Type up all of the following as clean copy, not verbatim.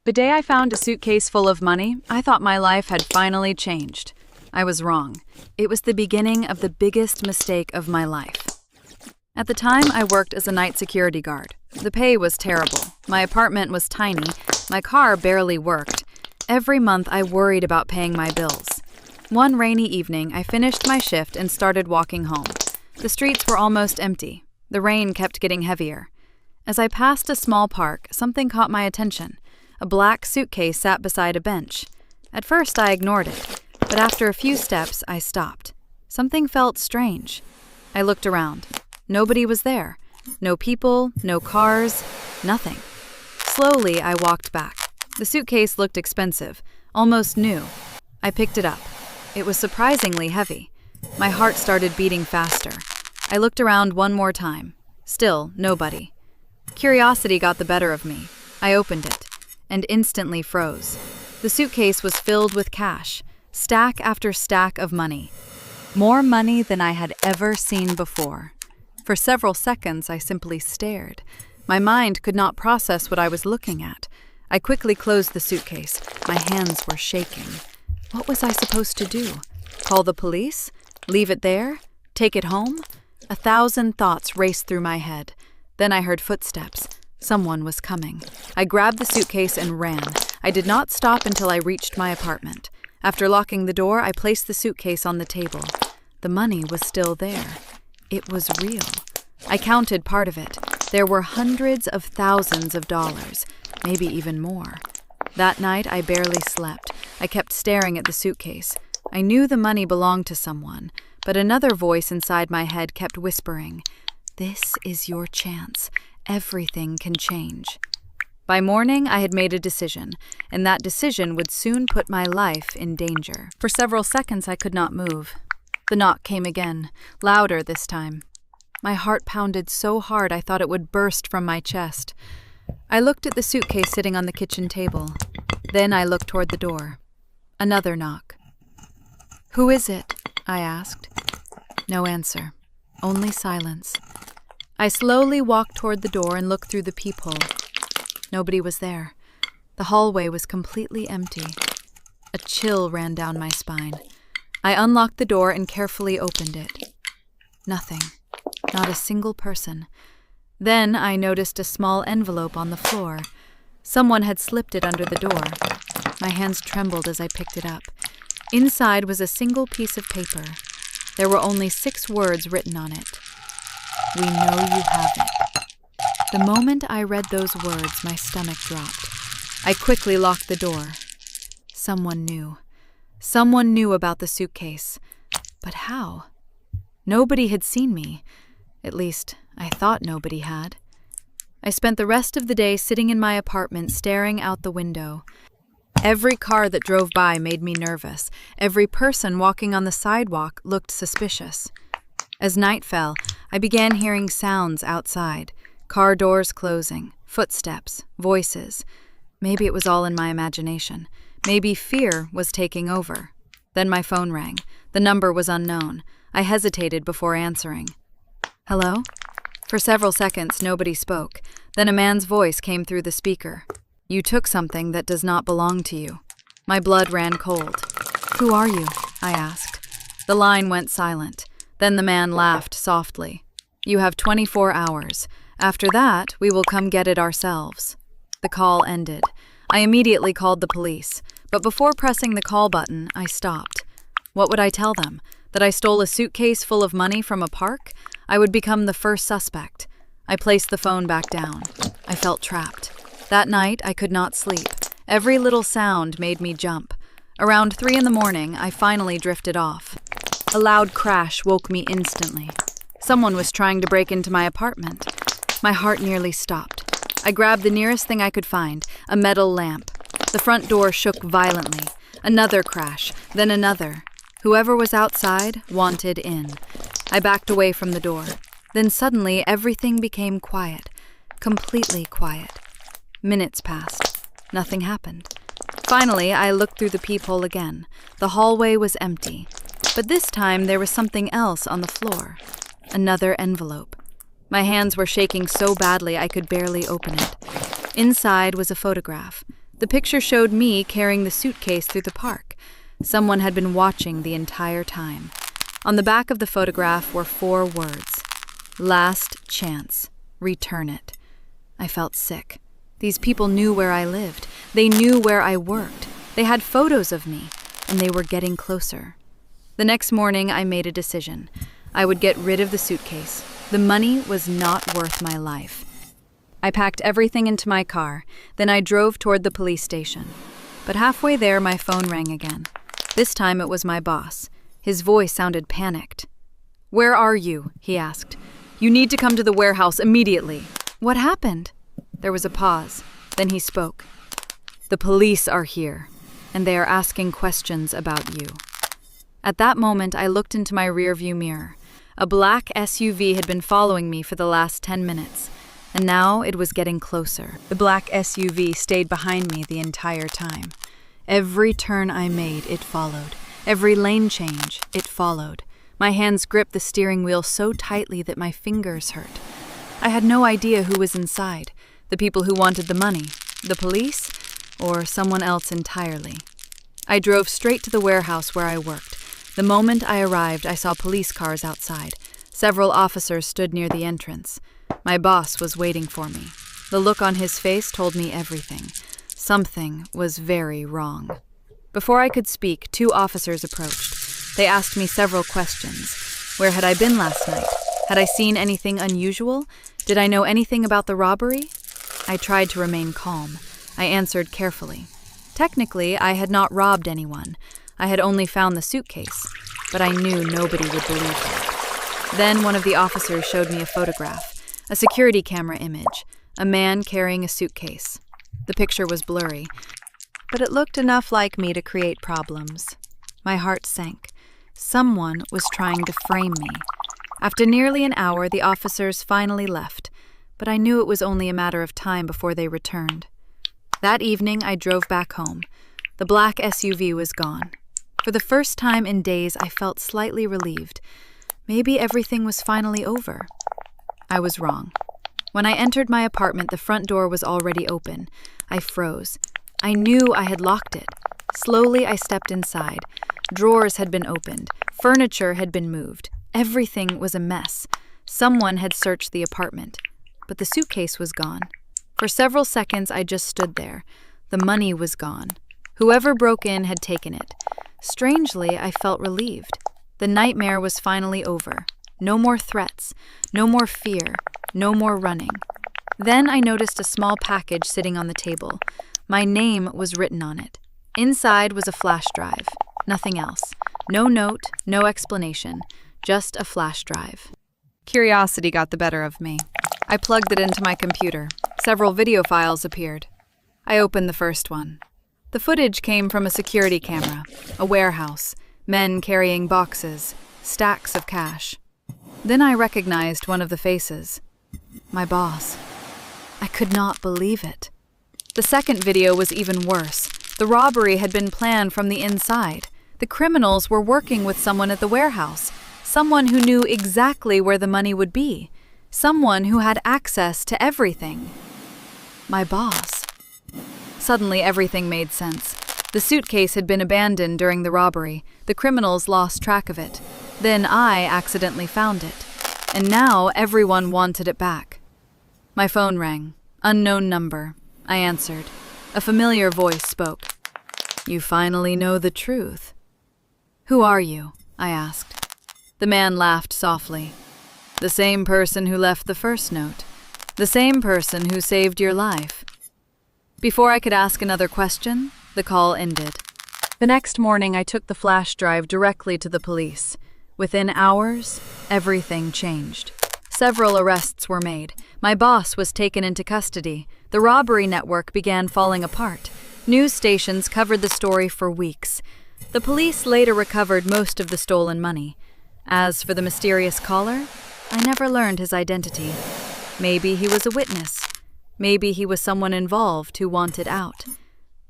The day I found a suitcase full of money, I thought my life had finally changed. I was wrong. It was the beginning of the biggest mistake of my life. At the time, I worked as a night security guard. The pay was terrible. My apartment was tiny. My car barely worked. Every month, I worried about paying my bills. One rainy evening, I finished my shift and started walking home. The streets were almost empty. The rain kept getting heavier. As I passed a small park, something caught my attention. A black suitcase sat beside a bench. At first, I ignored it, but after a few steps, I stopped. Something felt strange. I looked around. Nobody was there. No people, no cars, nothing. Slowly, I walked back. The suitcase looked expensive, almost new. I picked it up. It was surprisingly heavy. My heart started beating faster. I looked around one more time. Still, nobody. Curiosity got the better of me. I opened it and instantly froze. The suitcase was filled with cash, stack after stack of money. More money than I had ever seen before. For several seconds, I simply stared. My mind could not process what I was looking at. I quickly closed the suitcase. My hands were shaking. What was I supposed to do? Call the police? Leave it there? Take it home? 1,000 thoughts raced through my head. Then I heard footsteps. Someone was coming. I grabbed the suitcase and ran. I did not stop until I reached my apartment. After locking the door, I placed the suitcase on the table. The money was still there. It was real. I counted part of it. There were hundreds of thousands of dollars, maybe even more. That night, I barely slept. I kept staring at the suitcase. I knew the money belonged to someone, but another voice inside my head kept whispering, "This is your chance. Everything can change." By morning, I had made a decision, and that decision would soon put my life in danger. For several seconds, I could not move. The knock came again, louder this time. My heart pounded so hard I thought it would burst from my chest. I looked at the suitcase sitting on the kitchen table. Then I looked toward the door. Another knock. "Who is it?" I asked. No answer. Only silence. I slowly walked toward the door and looked through the peephole. Nobody was there. The hallway was completely empty. A chill ran down my spine. I unlocked the door and carefully opened it. Nothing. Not a single person. Then I noticed a small envelope on the floor. Someone had slipped it under the door. My hands trembled as I picked it up. Inside was a single piece of paper. There were only 6 words written on it. "We know you have it." The moment I read those words, my stomach dropped. I quickly locked the door. Someone knew. Someone knew about the suitcase. But how? Nobody had seen me. At least, I thought nobody had. I spent the rest of the day sitting in my apartment staring out the window. Every car that drove by made me nervous. Every person walking on the sidewalk looked suspicious. As night fell, I began hearing sounds outside. Car doors closing, footsteps, voices. Maybe it was all in my imagination. Maybe fear was taking over. Then my phone rang. The number was unknown. I hesitated before answering. "Hello?" For several seconds, nobody spoke. Then a man's voice came through the speaker. "You took something that does not belong to you." My blood ran cold. "Who are you?" I asked. The line went silent. Then the man laughed softly. "You have 24 hours. After that, we will come get it ourselves." The call ended. I immediately called the police, but before pressing the call button, I stopped. What would I tell them? That I stole a suitcase full of money from a park? I would become the first suspect. I placed the phone back down. I felt trapped. That night, I could not sleep. Every little sound made me jump. Around 3 in the morning, I finally drifted off. A loud crash woke me instantly. Someone was trying to break into my apartment. My heart nearly stopped. I grabbed the nearest thing I could find, a metal lamp. The front door shook violently. Another crash, then another. Whoever was outside wanted in. I backed away from the door. Then suddenly everything became quiet, completely quiet. Minutes passed. Nothing happened. Finally, I looked through the peephole again. The hallway was empty. But this time there was something else on the floor. Another envelope. My hands were shaking so badly I could barely open it. Inside was a photograph. The picture showed me carrying the suitcase through the park. Someone had been watching the entire time. On the back of the photograph were 4 words: "Last chance. Return it." I felt sick. These people knew where I lived. They knew where I worked. They had photos of me, and they were getting closer. The next morning, I made a decision. I would get rid of the suitcase. The money was not worth my life. I packed everything into my car, then I drove toward the police station. But halfway there, my phone rang again. This time it was my boss. His voice sounded panicked. "Where are you?" he asked. "You need to come to the warehouse immediately." "What happened?" There was a pause. Then he spoke. "The police are here, and they are asking questions about you." At that moment, I looked into my rearview mirror. A black SUV had been following me for the last 10 minutes, and now it was getting closer. The black SUV stayed behind me the entire time. Every turn I made, it followed. Every lane change, it followed. My hands gripped the steering wheel so tightly that my fingers hurt. I had no idea who was inside. The people who wanted the money, the police, or someone else entirely. I drove straight to the warehouse where I worked. The moment I arrived, I saw police cars outside. Several officers stood near the entrance. My boss was waiting for me. The look on his face told me everything. Something was very wrong. Before I could speak, 2 officers approached. They asked me several questions. Where had I been last night? Had I seen anything unusual? Did I know anything about the robbery? I tried to remain calm. I answered carefully. Technically, I had not robbed anyone. I had only found the suitcase, but I knew nobody would believe that. Then one of the officers showed me a photograph, a security camera image, a man carrying a suitcase. The picture was blurry, but it looked enough like me to create problems. My heart sank. Someone was trying to frame me. After nearly an hour, the officers finally left, but I knew it was only a matter of time before they returned. That evening, I drove back home. The black SUV was gone. For the first time in days, I felt slightly relieved. Maybe everything was finally over. I was wrong. When I entered my apartment, the front door was already open. I froze. I knew I had locked it. Slowly, I stepped inside. Drawers had been opened. Furniture had been moved. Everything was a mess. Someone had searched the apartment. But the suitcase was gone. For several seconds, I just stood there. The money was gone. Whoever broke in had taken it. Strangely, I felt relieved. The nightmare was finally over. No more threats. No more fear. No more running. Then I noticed a small package sitting on the table. My name was written on it. Inside was a flash drive. Nothing else. No note, no explanation. Just a flash drive. Curiosity got the better of me. I plugged it into my computer. Several video files appeared. I opened the first one. The footage came from a security camera, a warehouse, men carrying boxes, stacks of cash. Then I recognized one of the faces. My boss. I could not believe it. The second video was even worse. The robbery had been planned from the inside. The criminals were working with someone at the warehouse, someone who knew exactly where the money would be, someone who had access to everything. My boss. Suddenly, everything made sense. The suitcase had been abandoned during the robbery. The criminals lost track of it. Then I accidentally found it. And now everyone wanted it back. My phone rang. Unknown number. I answered. A familiar voice spoke. "You finally know the truth." "Who are you?" I asked. The man laughed softly. "The same person who left the first note. The same person who saved your life." Before I could ask another question, the call ended. The next morning, I took the flash drive directly to the police. Within hours, everything changed. Several arrests were made. My boss was taken into custody. The robbery network began falling apart. News stations covered the story for weeks. The police later recovered most of the stolen money. As for the mysterious caller, I never learned his identity. Maybe he was a witness. Maybe he was someone involved who wanted out.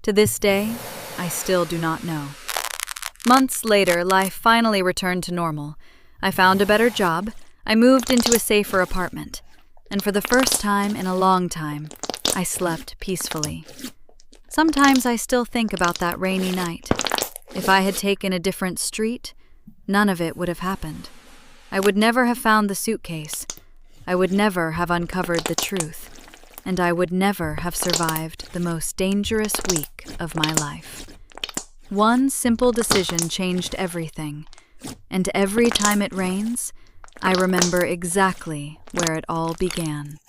To this day, I still do not know. Months later, life finally returned to normal. I found a better job. I moved into a safer apartment. And for the first time in a long time, I slept peacefully. Sometimes I still think about that rainy night. If I had taken a different street, none of it would have happened. I would never have found the suitcase. I would never have uncovered the truth. And I would never have survived the most dangerous week of my life. One simple decision changed everything. And every time it rains, I remember exactly where it all began.